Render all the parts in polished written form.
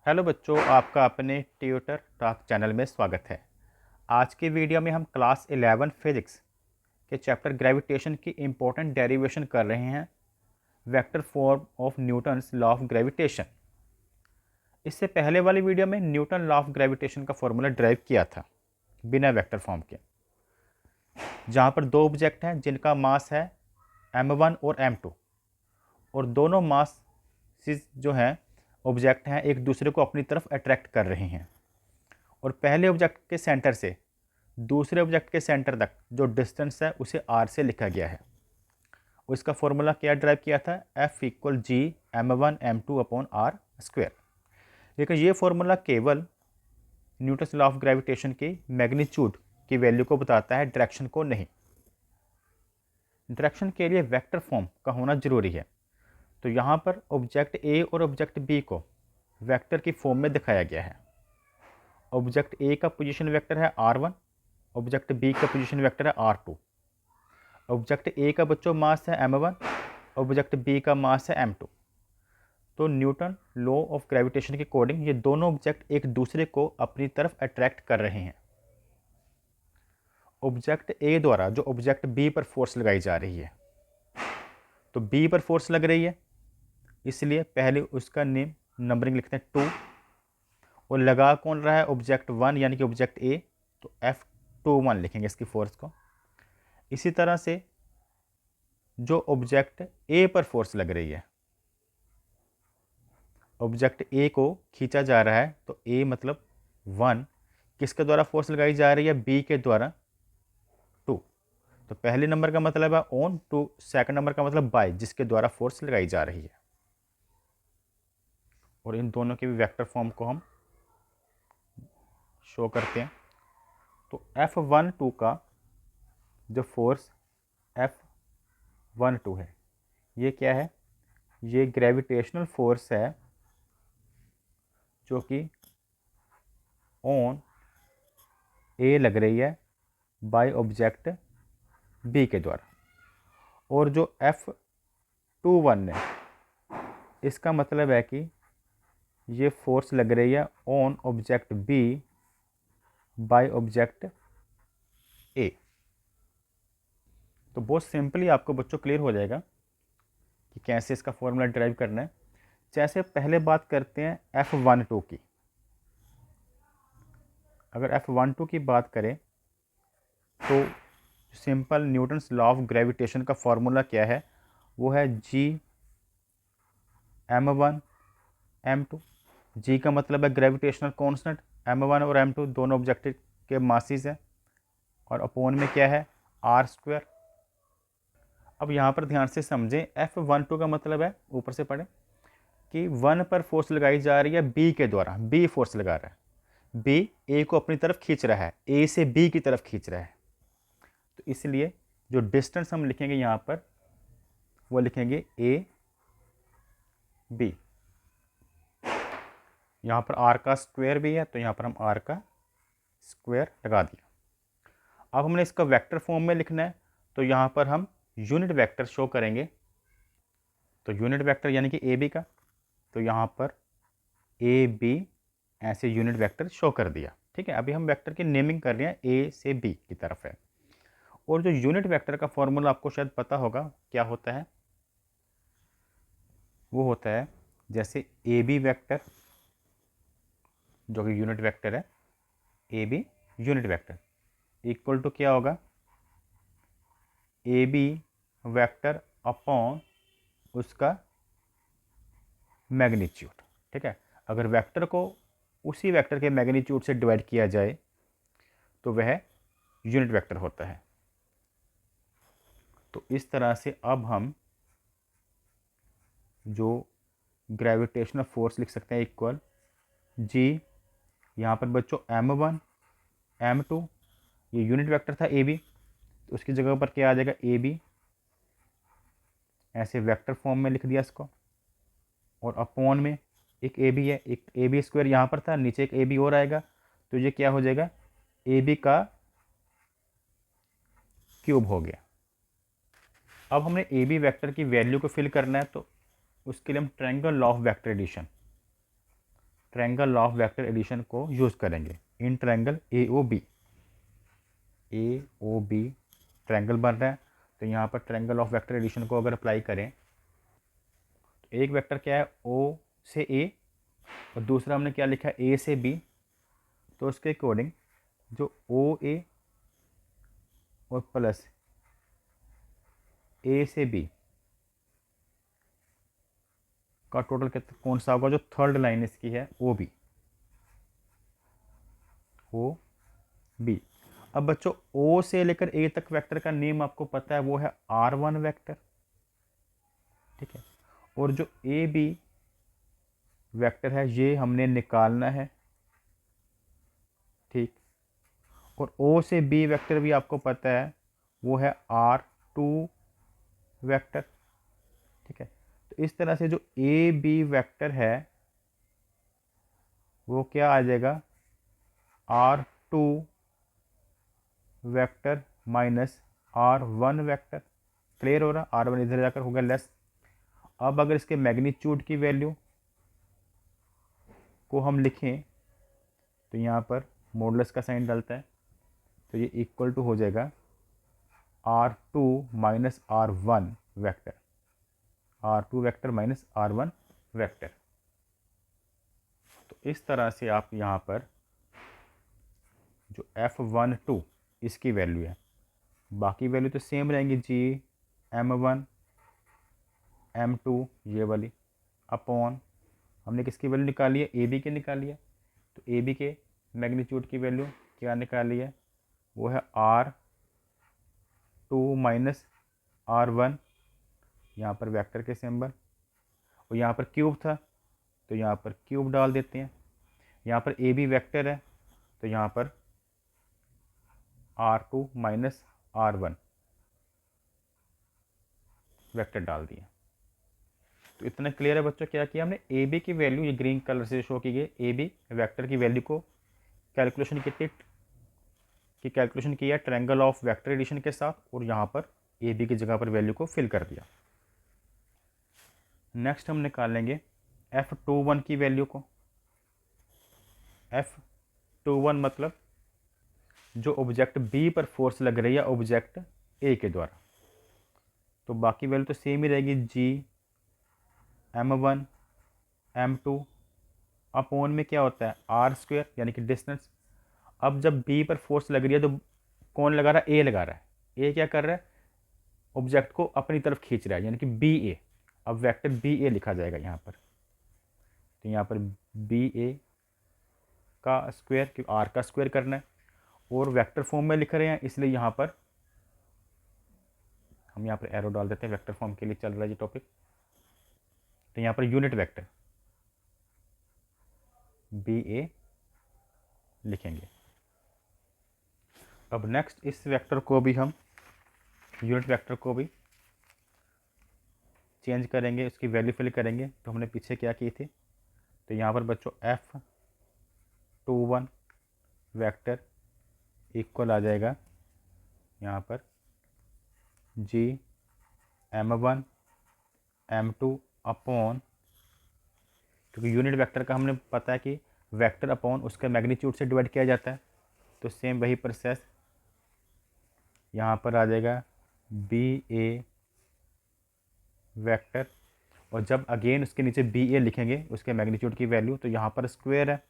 Hello बच्चों, आपका अपने ट्यूटर टॉक चैनल में स्वागत है। आज की वीडियो में हम क्लास 11 फिजिक्स के चैप्टर ग्रेविटेशन की इम्पोर्टेंट डेरिवेशन कर रहे हैं। Vector form of Newton's law of gravitation. इससे पहले वाली वीडियो में न्यूटन लॉ ऑफ ग्रेविटेशन का फॉर्मूला ड्राइव किया था बिना वेक्टर फॉर्म के, जहाँ पर दो ऑब्जेक्ट हैं जिनका मास है m1 और m2, और दोनों मास जो हैं ऑब्जेक्ट हैं एक दूसरे को अपनी तरफ अट्रैक्ट कर रहे हैं। और पहले ऑब्जेक्ट के सेंटर से दूसरे ऑब्जेक्ट के सेंटर तक जो डिस्टेंस है उसे r से लिखा गया है। उसका फॉर्मूला क्या ड्राइव किया था, F equal G m1 m2 upon r square. लेकिन ये फॉर्मूला केवल न्यूटन्स लॉ ऑफ ग्रेविटेशन की मैग्नीट्यूड की वैल्यू को बताता है, डायरेक्शन को नहीं। डायरेक्शन के लिए वेक्टर फॉर्म का होना जरूरी है। तो यहाँ पर ऑब्जेक्ट ए और ऑब्जेक्ट बी को वेक्टर की फॉर्म में दिखाया गया है। ऑब्जेक्ट ए का पोजीशन वेक्टर है r1, ऑब्जेक्ट बी का पोजीशन वेक्टर है r2। ऑब्जेक्ट ए का बच्चों मास है m1, ऑब्जेक्ट बी का मास है m2। तो न्यूटन लॉ ऑफ ग्रेविटेशन के अकॉर्डिंग ये दोनों ऑब्जेक्ट एक दूसरे को अपनी तरफ अट्रैक्ट कर रहे हैं। ऑब्जेक्ट ए द्वारा जो ऑब्जेक्ट बी पर फोर्स लगाई जा रही है, तो बी पर फोर्स लग रही है, इसलिए पहले उसका नेम नंबरिंग लिखते हैं 2, और लगा कौन रहा है ऑब्जेक्ट 1 यानी कि ऑब्जेक्ट ए, तो F21 लिखेंगे इसकी फोर्स को। इसी तरह से जो ऑब्जेक्ट ए पर फोर्स लग रही है, ऑब्जेक्ट ए को खींचा जा रहा है, तो ए मतलब 1, किसके द्वारा फोर्स लगाई जा रही है, बी के द्वारा 2। तो पहले नंबर का मतलब है ऑन, टू सेकंड नंबर का मतलब बाय, जिसके द्वारा फोर्स लगाई जा रही है। और इन दोनों के भी वेक्टर फॉर्म को हम शो करते हैं। तो F12 का जो फोर्स F12 है, ये क्या है, ये ग्रेविटेशनल फोर्स है जो कि ऑन ए लग रही है बाय ऑब्जेक्ट बी के द्वारा। और जो F21 है, इसका मतलब है कि ये फोर्स लग रही है on object B by object A. तो बहुत सिंपली आपको बच्चों क्लियर हो जाएगा कि कैसे इसका फॉर्मूला ड्राइव करना है। जैसे पहले बात करते हैं F12 की। अगर F12 की बात करें तो simple Newton's law of gravitation का फॉर्मूला क्या है, वो है जी m1 m2। जी का मतलब है ग्रेविटेशनल कांस्टेंट, m1 और m2 दोनों ऑब्जेक्ट के मासिस हैं, और अपोन में क्या है, आर स्क्वायर। अब यहाँ पर ध्यान से समझें, F12 का मतलब है, ऊपर से पढ़ें, कि 1 पर फोर्स लगाई जा रही है बी के द्वारा, बी फोर्स लगा रहा है, बी ए को अपनी तरफ खींच रहा है, ए से बी की तरफ खींच रहा है। तो इसलिए जो डिस्टेंस हम लिखेंगे यहाँ पर, वो लिखेंगे ए बी। यहाँ पर आर का स्क्वायर भी है, तो यहाँ पर हम आर का स्क्वायर लगा दिया। अब हमने इसका वेक्टर फॉर्म में लिखना है, तो यहाँ पर हम यूनिट वेक्टर शो करेंगे। तो यूनिट वेक्टर यानी कि ए बी का, तो यहाँ पर ए बी ऐसे यूनिट वेक्टर शो कर दिया। ठीक है, अभी हम वेक्टर की नेमिंग कर रहे हैं, ए से बी की तरफ है। और जो यूनिट वेक्टर का फॉर्मूला आपको शायद पता होगा क्या होता है, वो होता है जैसे ए बी वेक्टर जो कि यूनिट वेक्टर है, A B unit vector equal to क्या होगा, ए बी वेक्टर अपॉन उसका मैग्नीट्यूड। ठीक है, अगर वेक्टर को उसी वेक्टर के मैग्नीट्यूड से डिवाइड किया जाए तो वह यूनिट वेक्टर होता है। तो इस तरह से अब हम जो ग्रेविटेशनल फोर्स लिख सकते हैं इक्वल जी, यहाँ पर बच्चों m1 m2, ये यूनिट वेक्टर था ए बी, तो उसकी जगह पर क्या आ जाएगा, ए बी, ऐसे वेक्टर फॉर्म में लिख दिया इसको। और अपॉन में एक ए बी है, एक ए बी स्क्वायर यहाँ पर था, नीचे एक ए बी और आएगा, तो ये क्या हो जाएगा, ए बी का क्यूब हो गया। अब हमने ए बी वेक्टर की वैल्यू को फिल करना है, तो उसके लिए हम triangle law of vector addition, triangle of vector addition को यूज़ करेंगे। In triangle A O B triangle बन रहा है, तो यहाँ पर ट्रायंगल ऑफ वेक्टर एडिशन को अगर अप्लाई करें तो एक वेक्टर क्या है ओ से ए और दूसरा हमने क्या लिखा है ए से बी, तो उसके अकॉर्डिंग जो ओ ए और प्लस ए से बी का टोटल कितना कौन सा होगा, जो थर्ड लाइन इसकी है ओ बी। अब बच्चों ओ से लेकर ए तक वेक्टर का नेम आपको पता है, वो है R1 वेक्टर, ठीक है। और जो ए बी वेक्टर है ये हमने निकालना है, ठीक। और ओ से बी वेक्टर भी आपको पता है, वो है R2 वेक्टर, ठीक है। तो इस तरह से जो ए बी वेक्टर है वो क्या आ जाएगा, R2 vector minus R1 vector. Clear हो रहा, R1 इधर जाकर होगा लेस। अब अगर इसके मैग्नीट्यूड की वैल्यू को हम लिखें तो यहाँ पर मॉडुलस का साइन डालता है, तो ये इक्वल टू हो जाएगा R2 minus R1 vector, R2 vector minus R1 vector. तो इस तरह से आप यहाँ पर जो F12 इसकी वैल्यू है, बाकी वैल्यू तो सेम रहेंगी, जी M1 M2 ये वाली अपॉन हमने किसकी वैल्यू निकाली है, ए बी की निकाली है। तो ए बी के मैग्नीट्यूड की वैल्यू क्या निकाली है, वो है R2 माइनस R1, यहाँ पर वेक्टर के सिंबल, और यहाँ पर क्यूब था तो यहाँ पर क्यूब डाल देते हैं। यहाँ पर ए बी वेक्टर है तो यहाँ पर R2 माइनस R1 वेक्टर डाल दिया। तो इतना क्लियर है बच्चों, क्या किया हमने, ए बी की वैल्यू ये ग्रीन कलर से शो की गई, ए बी वेक्टर की वैल्यू को कैलकुलेशन कैलकुलेशन किया ट्रायंगल ऑफ वेक्टर एडिशन के साथ, और यहाँ पर ए बी की जगह पर वैल्यू को फिल कर दिया। नेक्स्ट हम निकालेंगे F21 की वैल्यू को। F21 मतलब जो ऑब्जेक्ट बी पर फोर्स लग रही है ऑब्जेक्ट ए के द्वारा, तो बाकी वैल्यू तो सेम ही रहेगी, जी M1 M2 अपॉन में क्या होता है R² यानी कि डिस्टेंस। अब जब बी पर फोर्स लग रही है तो कौन लगा रहा है, ए लगा रहा है। ए क्या कर रहा है, ऑब्जेक्ट को अपनी तरफ खींच रहा है, यानी कि बी ए। अब वेक्टर बी ए लिखा जाएगा यहाँ पर, तो यहाँ पर बी ए का स्क्वायर, क्योंकि आर का स्क्वायर करना है, और वेक्टर फॉर्म में लिख रहे हैं इसलिए यहाँ पर हम यहाँ पर एरो डाल देते हैं, वेक्टर फॉर्म के लिए चल रहा है ये टॉपिक। तो यहाँ पर यूनिट वेक्टर बी ए लिखेंगे। अब नेक्स्ट इस वेक्टर को भी हम यूनिट वेक्टर को भी चेंज करेंगे, उसकी वैल्यू फिल करेंगे। तो हमने पीछे क्या की थी, तो यहाँ पर बच्चों F21 वेक्टर इक्वल आ जाएगा यहाँ पर जी M1 M2 अपॉन, क्योंकि यूनिट वेक्टर का हमने पता है कि वेक्टर अपॉन उसके मैग्नीट्यूड से डिवाइड किया जाता है, तो सेम वही प्रोसेस यहाँ पर आ जाएगा बी ए वेक्टर, और जब अगेन उसके नीचे बी ए लिखेंगे उसके मैग्नीट्यूड की वैल्यू, तो यहाँ पर स्क्वायर है,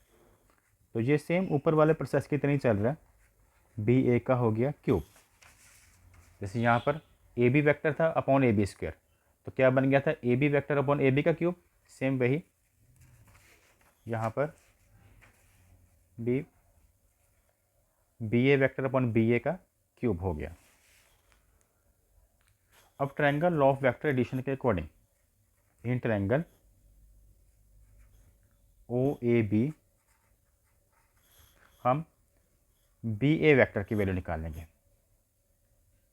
तो ये सेम ऊपर वाले प्रोसेस की तरह ही चल रहा है, बी ए का हो गया क्यूब। जैसे यहाँ पर ए बी वैक्टर था अपॉन ए बी स्क्वायर, तो क्या बन गया था, A B vector upon A B का क्यूब। सेम वही यहाँ पर B A vector upon B A का क्यूब हो गया। अब ट्रायंगल ऑफ वेक्टर एडिशन के according in triangle O A B हम बी ए वैक्टर की वैल्यू निकालेंगे।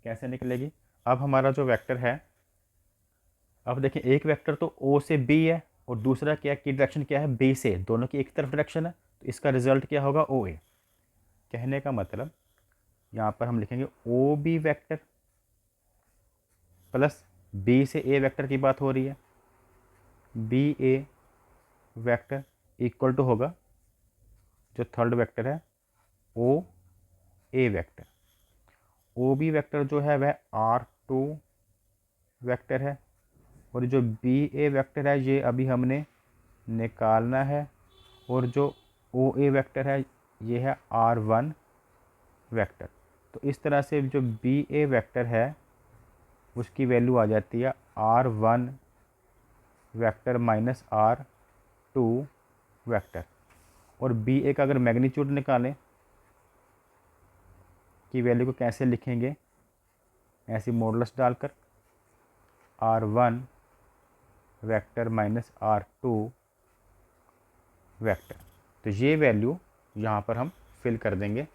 कैसे निकलेगी, अब हमारा जो वेक्टर है, अब देखिए एक वेक्टर तो ओ से बी है और दूसरा क्या की डायरेक्शन क्या है, बी से, दोनों की एक तरफ डायरेक्शन है, तो इसका रिजल्ट क्या होगा ओ ए। कहने का मतलब यहाँ पर हम लिखेंगे O B vector plus B से ए वेक्टर की बात हो रही है, B A vector equal to होगा जो थर्ड वेक्टर है O A vector. O B vector जो है वह R2 वेक्टर है, और जो बी ए वेक्टर है ये अभी हमने निकालना है, और जो ओ ए वेक्टर है ये है R1 वेक्टर। तो इस तरह से जो बी ए वेक्टर है उसकी वैल्यू आ जाती है R1 vector minus R2 vector. और बी ए का अगर मैग्नीट्यूड निकालें की वैल्यू को कैसे लिखेंगे, ऐसी मॉडुलस डालकर R1 vector minus R2 vector. तो ये वैल्यू यहाँ पर हम फिल कर देंगे।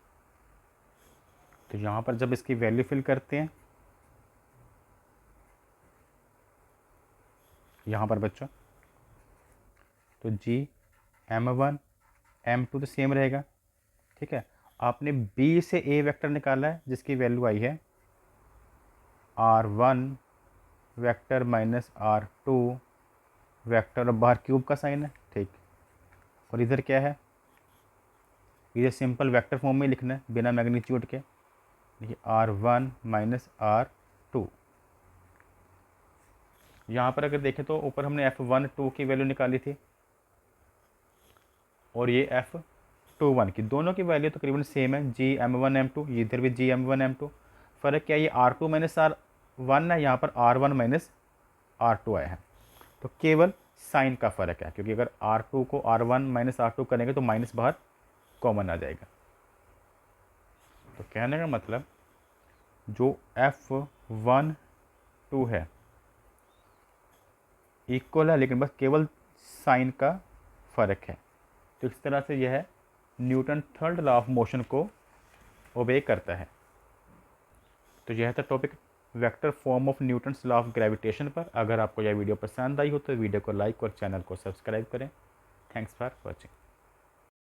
तो यहाँ पर जब इसकी वैल्यू फिल करते हैं, यहाँ पर बच्चों, तो जी M1 M2 तो सेम रहेगा, ठीक है। आपने B से A वेक्टर निकाला है जिसकी वैल्यू आई है R1 vector minus R2 vector, और बाहर क्यूब का साइन है, ठीक। और इधर क्या है, इधर सिंपल वेक्टर फॉर्म में लिखना है बिना मैग्नीट्यूड के। देखिए R1 माइनस R2। यहाँ पर अगर देखें तो ऊपर हमने F1 2 की वैल्यू निकाली थी, और ये F21 की, दोनों की वैल्यू तकरीबन सेम है, GM1 M2, इधर भी GM1 M2। फ़र्क क्या है, ये R2 माइनस R1 है, यहाँ पर R1 माइनस R2 आया है। तो केवल साइन का फ़र्क है, क्योंकि अगर R2 को R1 माइनस R2 करेंगे तो माइनस बाहर कॉमन आ जाएगा। तो कहने का मतलब जो F1 2 है इक्वल है, लेकिन बस केवल साइन का फ़र्क है। तो इस तरह से यह Newton third law of motion को ओबे करता है। तो यह था topic vector form of Newton's law of gravitation पर। अगर आपको यह वीडियो पसंद आई हो तो वीडियो को लाइक और चैनल को सब्सक्राइब करें। Thanks for watching.